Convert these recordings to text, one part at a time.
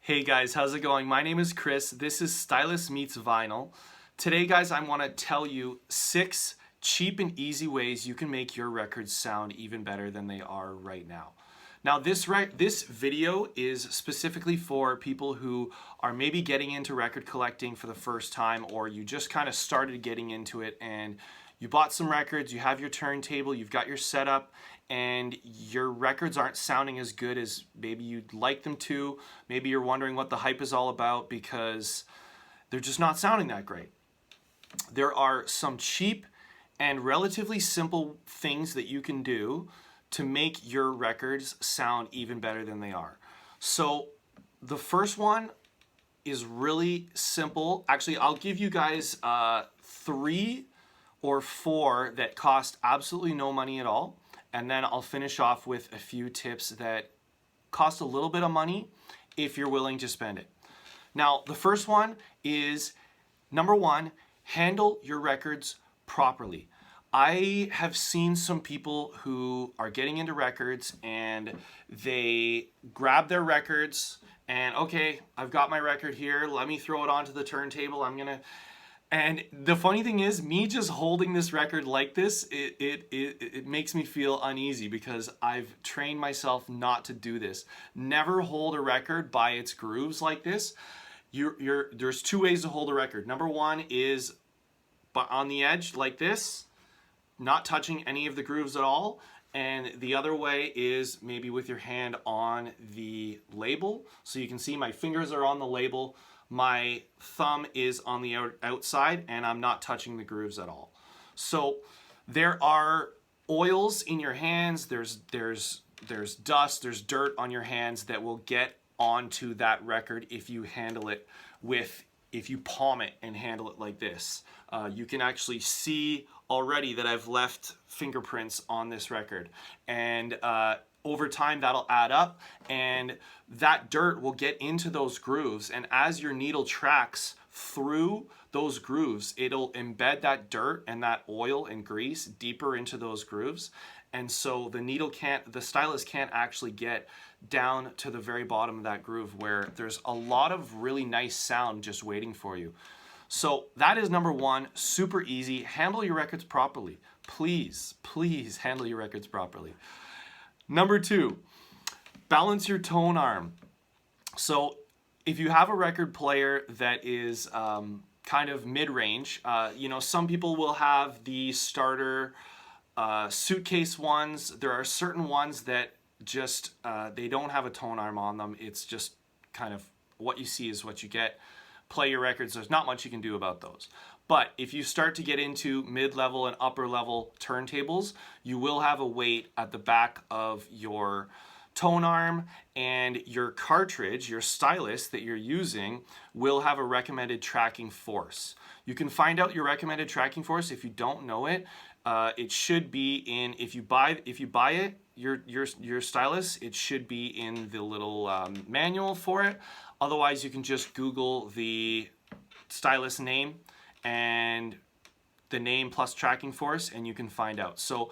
Hey guys, how's it going? My name is Chris. This is Stylus Meets Vinyl. Today, guys, I want to tell you 6 cheap and easy ways you can make your records sound even better than they are right now. Now, this video is specifically for people who are maybe getting into record collecting for the first time, or you just kind of started getting into it and you bought some records, you have your turntable, you've got your setup, and your records aren't sounding as good as maybe you'd like them to. Maybe you're wondering what the hype is all about because they're just not sounding that great. There are some cheap and relatively simple things that you can do to make your records sound even better than they are. So the first one is really simple. Actually, I'll give you guys 3 or 4 that cost absolutely no money at all. And then I'll finish off with a few tips that cost a little bit of money if you're willing to spend it. Now, the first one is, number 1, handle your records properly. I have seen some people who are getting into records and they grab their records and, okay, I've got my record here, let me throw it onto the turntable, and the funny thing is, me just holding this record like this, it makes me feel uneasy because I've trained myself not to do this. Never hold a record by its grooves like this. There's 2 ways to hold a record. Number 1 is on the edge like this, not touching any of the grooves at all. And the other way is maybe with your hand on the label. So you can see my fingers are on the label. My thumb is on the outside and I'm not touching the grooves at all. So there are oils in your hands, there's dust, there's dirt on your hands that will get onto that record if you handle it if you palm it and handle it like this. You can actually see already that I've left fingerprints on this record, and over time that'll add up and that dirt will get into those grooves, and as your needle tracks through those grooves, it'll embed that dirt and that oil and grease deeper into those grooves, and so the stylus can't actually get down to the very bottom of that groove where there's a lot of really nice sound just waiting for you. So that is number 1, super easy. Handle your records properly. Please, please handle your records properly. Number 2, balance your tone arm. So if you have a record player that is kind of mid-range, some people will have the starter suitcase ones. There are certain ones that just, they don't have a tone arm on them. It's just kind of what you see is what you get. Play your records, there's not much you can do about those. But if you start to get into mid-level and upper-level turntables, you will have a weight at the back of your tone arm, and your cartridge, your stylus that you're using, will have a recommended tracking force. You can find out your recommended tracking force if you don't know it. It should be in, if you buy it, your stylus, it should be in the little manual for it. Otherwise, you can just Google the stylus name and the name plus tracking force, and you can find out. So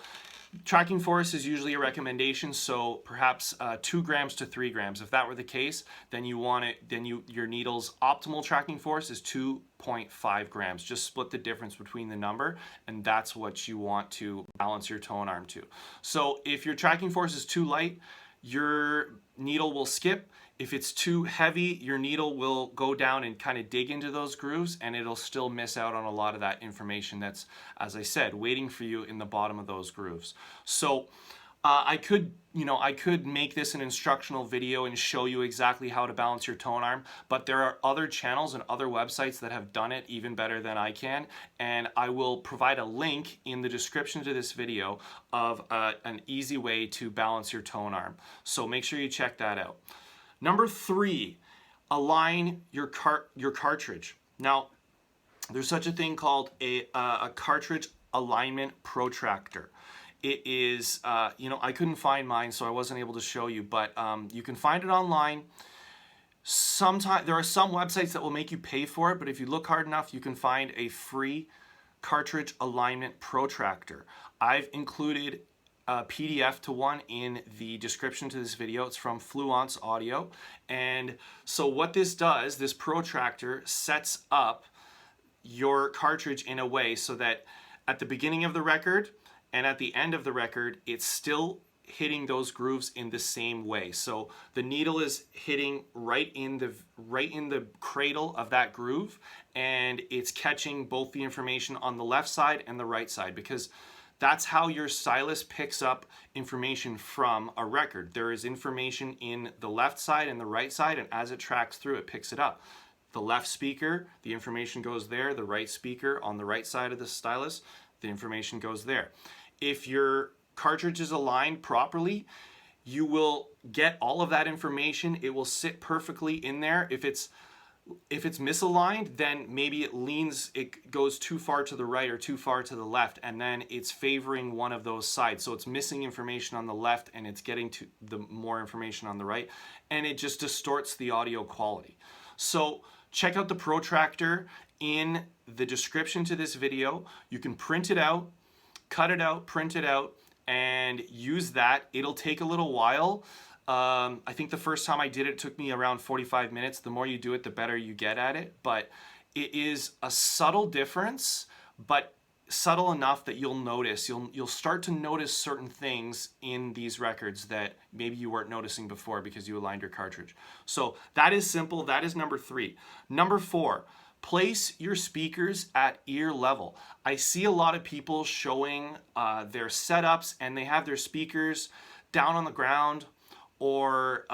tracking force is usually a recommendation, so perhaps 2 grams to 3 grams. If that were the case, then your needle's optimal tracking force is 2.5 grams. Just split the difference between the number, and that's what you want to balance your tone arm to. So if your tracking force is too light, your needle will skip. If it's too heavy, your needle will go down and kind of dig into those grooves, and it'll still miss out on a lot of that information that's, as I said, waiting for you in the bottom of those grooves. So I could make this an instructional video and show you exactly how to balance your tone arm, but there are other channels and other websites that have done it even better than I can, and I will provide a link in the description to this video of an easy way to balance your tone arm. So make sure you check that out. Number 3, align your cartridge. Now, there's such a thing called a cartridge alignment protractor. It is, I couldn't find mine, so I wasn't able to show you, but you can find it online. There are some websites that will make you pay for it, but if you look hard enough, you can find a free cartridge alignment protractor. I've included a PDF to one in the description to this video. It's from Fluance Audio. And so what this does, this protractor sets up your cartridge in a way so that at the beginning of the record and at the end of the record, it's still hitting those grooves in the same way. So the needle is hitting right in the cradle of that groove, and it's catching both the information on the left side and the right side, because that's how your stylus picks up information from a record. There is information in the left side and the right side, and as it tracks through, it picks it up. The left speaker, the information goes there. The right speaker on the right side of the stylus, the information goes there. If your cartridge is aligned properly, you will get all of that information. It will sit perfectly in there. If it's misaligned, then maybe it goes too far to the right or too far to the left, and then it's favoring one of those sides. So it's missing information on the left and it's getting to the more information on the right, and it just distorts the audio quality. So check out the protractor in the description to this video. You can print it out, cut it out, print it out, and use that. It'll take a little while. I think the first time I did it took me around 45 minutes. The more you do it, the better you get at it. But it is a subtle difference, but subtle enough that you'll notice. You'll start to notice certain things in these records that maybe you weren't noticing before because you aligned your cartridge. So that is simple. That is number 3. Number 4. Place your speakers at ear level. I see a lot of people showing their setups, and they have their speakers down on the ground or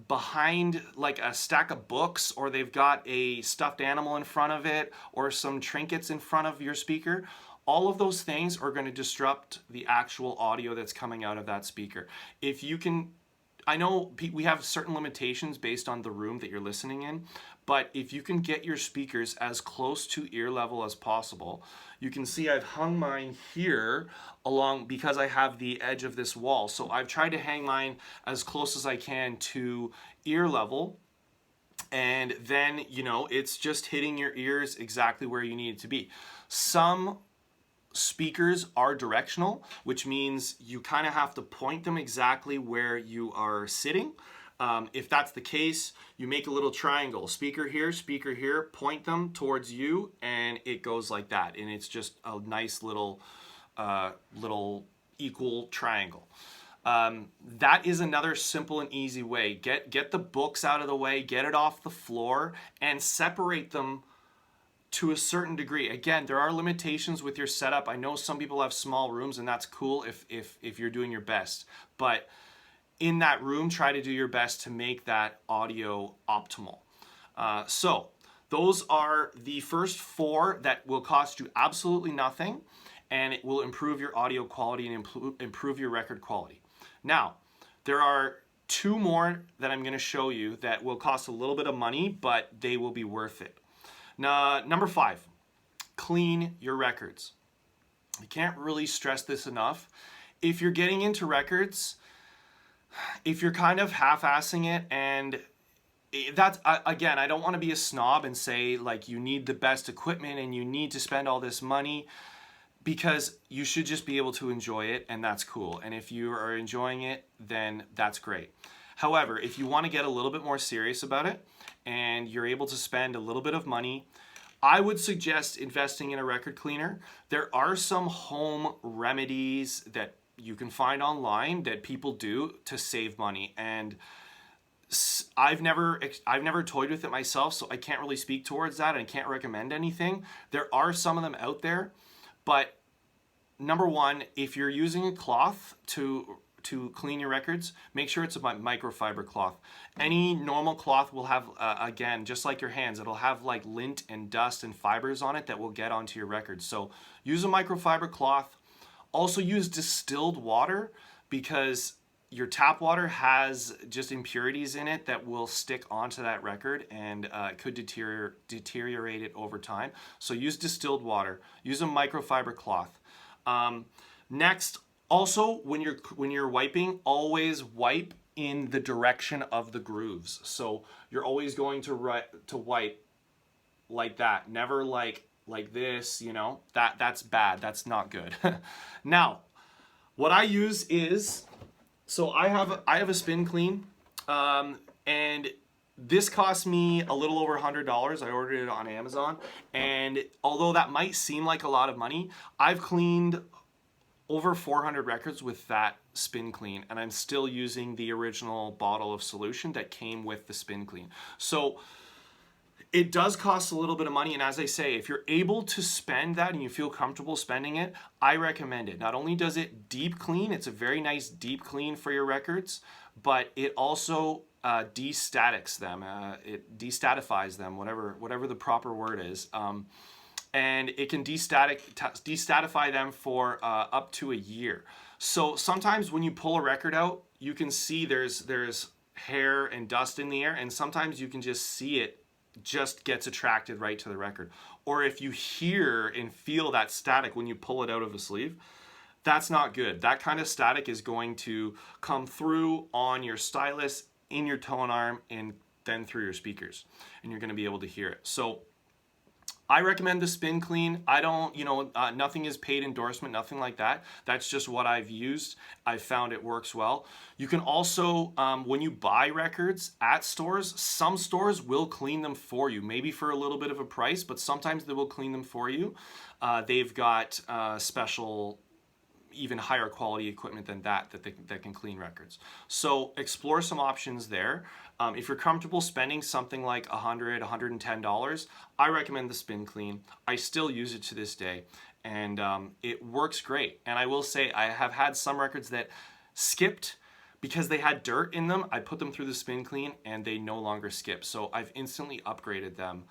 behind like a stack of books, or they've got a stuffed animal in front of it or some trinkets in front of your speaker. All of those things are going to disrupt the actual audio that's coming out of that speaker. If you can, I know we have certain limitations based on the room that you're listening in, but if you can get your speakers as close to ear level as possible, you can see I've hung mine here along because I have the edge of this wall. So I've tried to hang mine as close as I can to ear level, and then, you know, it's just hitting your ears exactly where you need it to be. Some speakers are directional, which means you kind of have to point them exactly where you are sitting. If that's the case, you make a little triangle, speaker here, point them towards you, and it goes like that. And it's just a nice little equal triangle. That is another simple and easy way. Get the books out of the way, get it off the floor, and separate them to a certain degree. Again, there are limitations with your setup. I know some people have small rooms, and that's cool if you're doing your best. But in that room, try to do your best to make that audio optimal. So those are the first 4 that will cost you absolutely nothing, and it will improve your audio quality and improve your record quality. Now, there are 2 more that I'm going to show you that will cost a little bit of money, but they will be worth it. Now, number 5, clean your records. I can't really stress this enough. If you're getting into records, if you're kind of half-assing it, and that's, again, I don't want to be a snob and say like you need the best equipment and you need to spend all this money, because you should just be able to enjoy it, and that's cool. And if you are enjoying it, then that's great. However, if you want to get a little bit more serious about it and you're able to spend a little bit of money, I would suggest investing in a record cleaner. There are some home remedies that you can find online that people do to save money, and I've never toyed with it myself, so I can't really speak towards that, and I can't recommend anything. There are some of them out there, but number 1, if you're using a cloth to clean your records, make sure it's a microfiber cloth. Any normal cloth will have, again, just like your hands, it'll have like lint and dust and fibers on it that will get onto your records. So use a microfiber cloth. Also use distilled water, because your tap water has just impurities in it that will stick onto that record, and could deteriorate it over time. So use distilled water. Use a microfiber cloth. Next, also, when you're wiping, always wipe in the direction of the grooves. So you're always going to wipe like that. Never like this, you know. That's bad. That's not good. Now, What I use is, so I have a spin clean, and this cost me a little over $100. I ordered it on Amazon, and although that might seem like a lot of money, I've cleaned over 400 records with that spin clean, and I'm still using the original bottle of solution that came with the spin clean. So it does cost a little bit of money, and as I say, if you're able to spend that and you feel comfortable spending it, I recommend it. Not only does it deep clean, it's a very nice deep clean for your records, but it also destatics them. It destatifies them, whatever the proper word is. And it can destatify them for up to a year. So sometimes when you pull a record out, you can see there's hair and dust in the air, and sometimes you can just see it just gets attracted right to the record. Or if you hear and feel that static when you pull it out of a sleeve, that's not good. That kind of static is going to come through on your stylus, in your tone arm, and then through your speakers, and you're going to be able to hear it. So I recommend the spin clean. I don't, nothing is paid endorsement, nothing like that. That's just what I've used. I've found it works well. You can also, when you buy records at stores, some stores will clean them for you, maybe for a little bit of a price, but sometimes they will clean them for you. They've got special, even higher quality equipment than that can clean records. So explore some options there. If you're comfortable spending something like $100, $110, I recommend the spin clean. I still use it to this day, and it works great. And I will say I have had some records that skipped because they had dirt in them. I put them through the spin clean and they no longer skip. So I've instantly upgraded them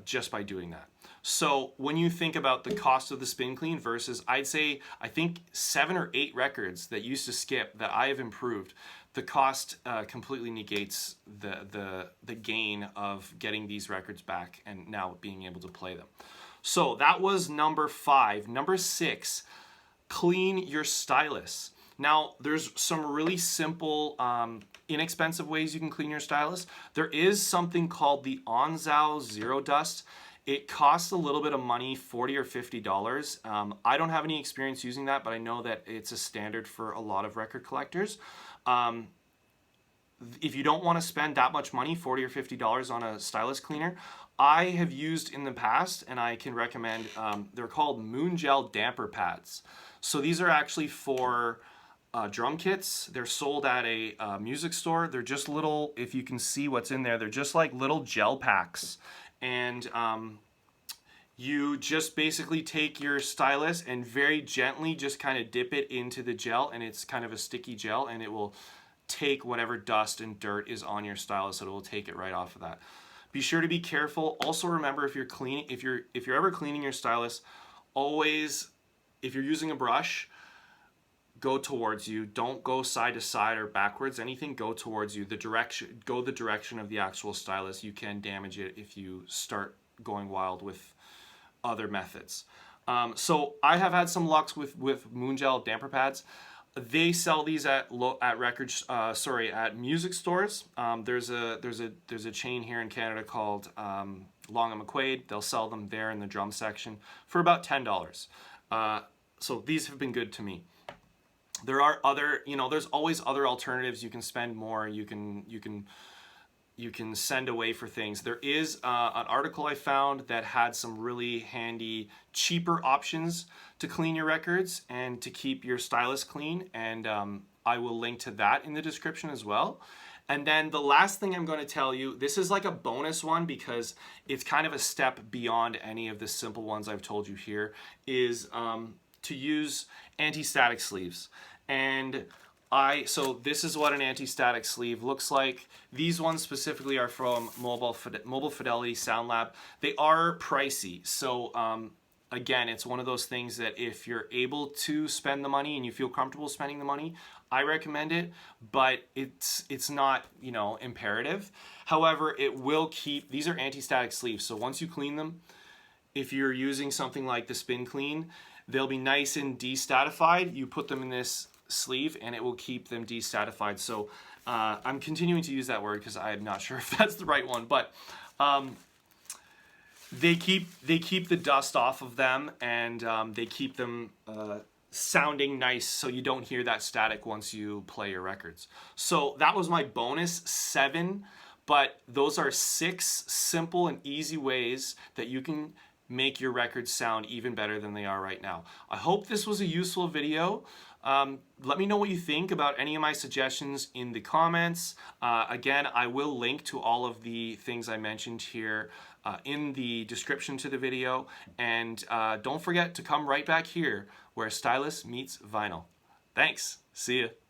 just by doing that. So when you think about the cost of the spin clean versus, I think 7 or 8 records that used to skip that I have improved, the cost completely negates the gain of getting these records back and now being able to play them. So that was number 5. Number 6, clean your stylus. Now, there's some really simple, inexpensive ways you can clean your stylus. There is something called the Onzao Zero Dust. It costs a little bit of money, $40 or $50. I don't have any experience using that, but I know that it's a standard for a lot of record collectors. If you don't want to spend that much money, $40 or $50 on a stylus cleaner, I have used in the past, and I can recommend, they're called Moon Gel Damper Pads. So these are actually for drum kits. They're sold at a music store. They're just little, if you can see what's in there, they're just like little gel packs. And you just basically take your stylus and very gently just kind of dip it into the gel, and it's kind of a sticky gel, and it will take whatever dust and dirt is on your stylus, so it will take it right off of that. Be sure to be careful. Also remember, if you're ever cleaning your stylus, always, if you're using a brush, go towards you. Don't go side to side or backwards. Anything, go towards you. Go the direction of the actual stylus. You can damage it if you start going wild with other methods. So I have had some lucks with Moon Gel Damper Pads. They sell these at music stores. There's a chain here in Canada called Long and McQuaid. They'll sell them there in the drum section for about $10. So these have been good to me. There are other, there's always other alternatives. You can spend more. You can send away for things. There is an article I found that had some really handy, cheaper options to clean your records and to keep your stylus clean. And I will link to that in the description as well. And then the last thing I'm going to tell you, this is like a bonus one because it's kind of a step beyond any of the simple ones I've told you here, is to use anti-static sleeves. And so this is what an anti-static sleeve looks like. These ones specifically are from Mobile Fidelity Sound Lab. They are pricey. So again, it's one of those things that if you're able to spend the money and you feel comfortable spending the money, I recommend it, but it's not, imperative. However, it will keep, these are anti-static sleeves. So once you clean them, if you're using something like the Spin Clean, they'll be nice and destatified. You put them in this sleeve and it will keep them destatified. So I'm continuing to use that word because I'm not sure if that's the right one, but they keep the dust off of them, and they keep them sounding nice so you don't hear that static once you play your records. So that was my bonus 7, but those are 6 simple and easy ways that you can make your records sound even better than they are right now. I hope this was a useful video. Let me know what you think about any of my suggestions in the comments. Again, I will link to all of the things I mentioned here in the description to the video. And don't forget to come right back here where Stylus meets vinyl. Thanks. See ya.